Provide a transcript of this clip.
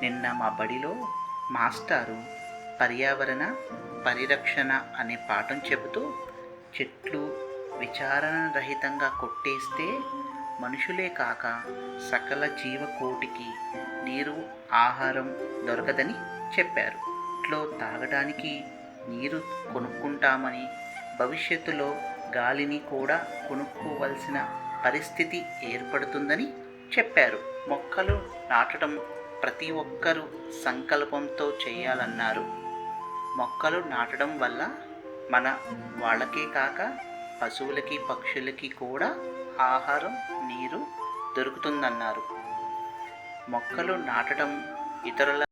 నిన్న మా బడిలో మాస్టారు పర్యావరణ పరిరక్షణ అనే పాఠం చెబుతూ చెట్లు విచారణ రహితంగా కొట్టేస్తే మనుషులే కాక సకల జీవకోటికి నీరు ఆహారం దొరకదని చెప్పారు. ఇంట్లో తాగడానికి నీరు కొనుక్కుంటామని భవిష్యత్తులో గాలిని కూడా కొనుక్కోవలసిన పరిస్థితి ఏర్పడుతుందని చెప్పారు. మొక్కలు నాటడం ప్రతి ఒక్కరూ సంకల్పంతో చేయాలన్నారు. మొక్కలు నాటడం వల్ల మన వాళ్ళకే కాక పశువులకి పక్షులకి కూడా ఆహారం నీరు దొరుకుతుందన్నారు. మొక్కలు నాటడం ఇతరుల